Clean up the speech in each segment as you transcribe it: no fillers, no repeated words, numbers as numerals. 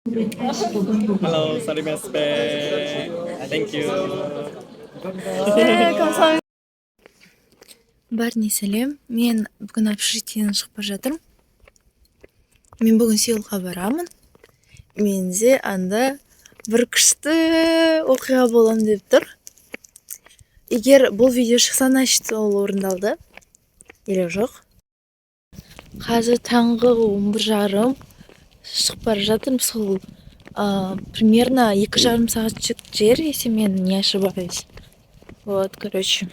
Hello, 사리마스페. Thank you. 네, 감사합니다. Бәріне сәлем. Мен бүгін общежитиеден шығып бара жатырмын. Мен бүгін Сеулға барамын. Менде анда бір күшті оқиға боламын деп тұр. Егер бұл видео шықса, значит ол орындалды. Или жоқ. Қазір таңғы 11:30 шығып бара жатырмын. Сол примерно 2,5 сағат жер, если мен не ошибаюсь. Вот, короче.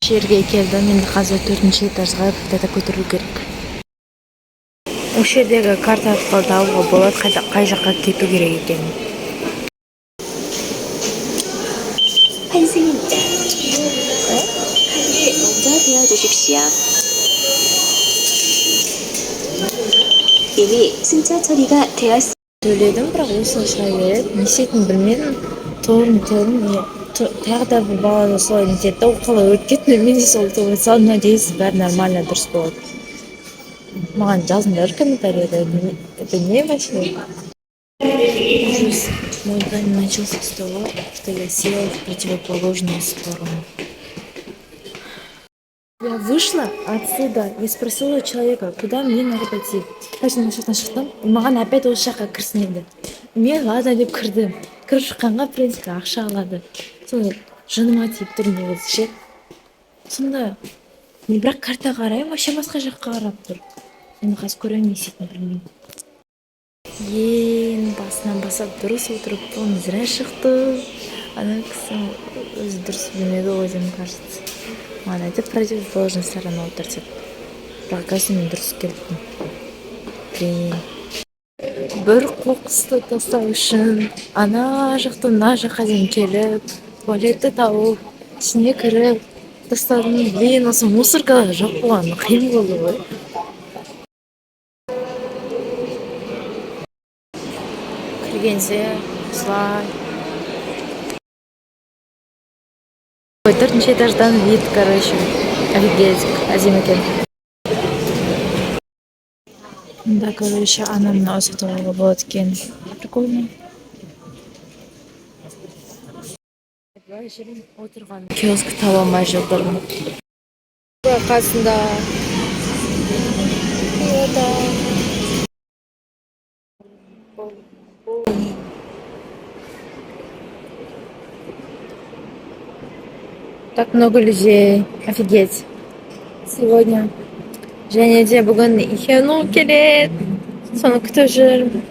Жерге келдім. Енді қазір 4-ші этажға қайта көтерілу керек. Осы жердегі карта арқылы табуға болады, қай жаққа кету керек екенін. 환승입니다. 카드를 먼저 대어주십시오. 이미 승차 처리가 되었습니다. Төледім, бірақ осылай шыға береді. Не істейтінін білмедім. Торым. Тағы да бір бала солай нетеді. Ол қалай өтіп кетті, мен де сол салдым. Надеюсь, бәрі нормально, дұрыс болады. Маған жазыңдар комментарийда. Это не вообще. Мой день начался с того, что я села в противоположную сторону. Я вышла отсюда и спросила у человека, куда мне надо пойти. Қайсың машинасынан шықтым, маған опять осы жаққа кірсін еді. Мен ладно деп кірдім. Кіріп шыққанға, в принципе, ақша алады. Сонда жыныма тиіп тұр негізі ше. Сонда мен бірақ карта қараймын, вообще басқа жаққа қарап тұр. Енді қазір көремін, не істейтінін білмеймін. Ең басынан бастап дұрыс отырып, он зря шықты. Ана кісі өзі дұрыс білмеді ғой, мне кажется. Маған айтып, противоположный сторона отыр деп. Бірақ қазір мен дұрыс келдім. Бір қоқысты тастау үшін ана жақтан мына жаққа дейін келіп, туалетті тауып, ішіне кіріп тастадым. Блин, осы мусоркалар жоқ болған қиын болды ғой. Кіргенде слай. 4-ші этаждан вид, короче. Офигеть, әдемі екен. Да, короче, анамның осы тұрғыға болады екен. Прикольно. Отырған киоск таба алмай жатырмын. Қасында. Так много людей. Офигеть. Сегодня және де бүгін Хену келеді. Соны күтіп жүрмін.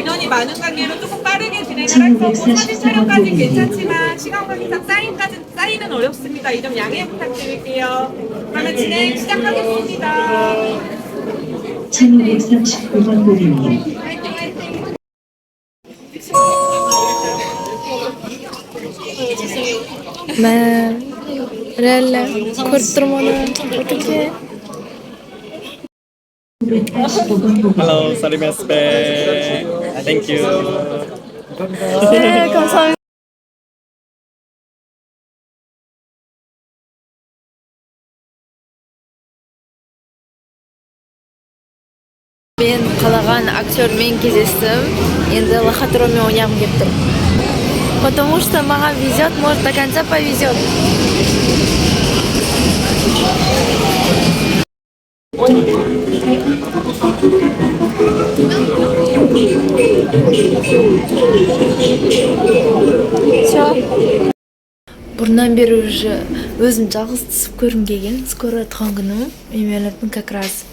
인원이 많은 관계로 조금 빠르게 진행을 할 거고 사진 촬영까지 괜찮지만 시간 관계상 사인은 어렵습니다. 이 점 양해 부탁드릴게요. 그러면 진행 시작하겠습니다. 1639번 고객님. Мен реально көріп тұрмын. 어떡해. Hello, 사리마스페. Thank you. 네, 감사합니다. Мен қалаған актермен кездестім. Енді лохотронмен ойнағым келіп тұр. Потому что маған везет, может до конца повезет. Все. Бұрыннан бері уже өзім жалғыз түсіп көргім келген. Скоро туған күнім. Мен ойлаптым как раз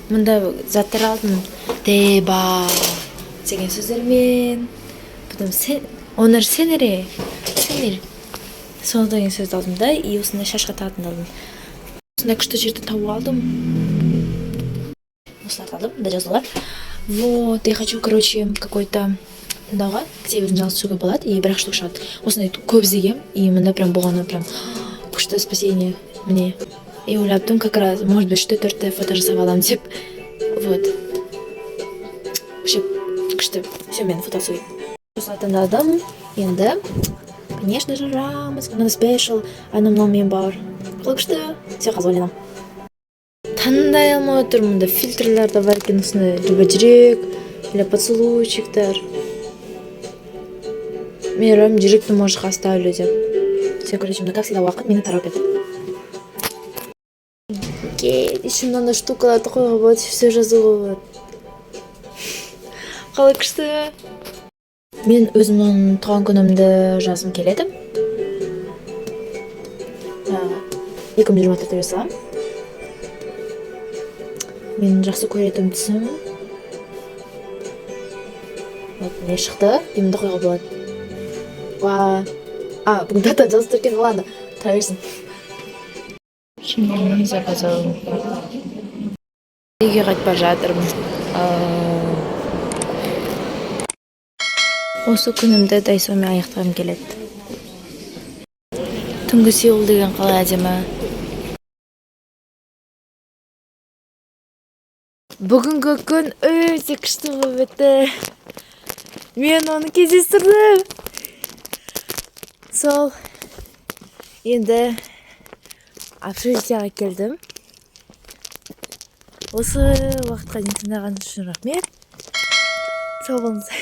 мында заттар алдым. Деба деген сөздермен. Потом онар сенер. Соны деген сөзді алдым да, и осындай шашқа тағатын алдым. Осындай күшті жерді тауып алдым. Осыларды алдым, мында жазылар. Вот, я хочу, короче, какой-то мындағы, где өзім жалғыз түсуге болады, и бірақ штук шығады. Осындай көп іздегем, и мында прям болғаны прям күшті спасение мне. И ойлаптым, как раз, может быть, 4-4 фото жасап аламын деп. Вот. күшті. Все, мен фото түсірейін. Тыңдадым. Енді, конечно же, Рамос, мына спешл, анамнан мен бар. Күшті. Все, қазір ойланамын. Таңдай алмай отырмын, да фильтрлер да бар екен, осындай либо жүрек, либо поцелуйчиктер. Мен ойлаймын, жүректі может оставлю деп. Все, короче, как всегда уақыт мені торопит. Окей, еще мынандай штукаларды қойға болады, все жазуға болады. Қалай күшті. Мен өзімнің туған күнімді жазым келеді. 2024 жасағам. Мен жақсы көретін түсім. Не шықты? Деймінді қойға болады. Бүгін дата жазып тұрген, ладно, тұра берсін. Мен заказалым. Үйге қайтпа жатырмын. Осы күнімді Дайсомен аяқтағым келеді. Түнгі Сеул деген қалай әдемі. Бүгінгі күн өте күшті болып өтті. Мен оны кездестірдім. Сол, енді общежитиеға келдім. Осы уақытқа дейін тыңдағаныңыз үшін рахмет. Сау болыңыз.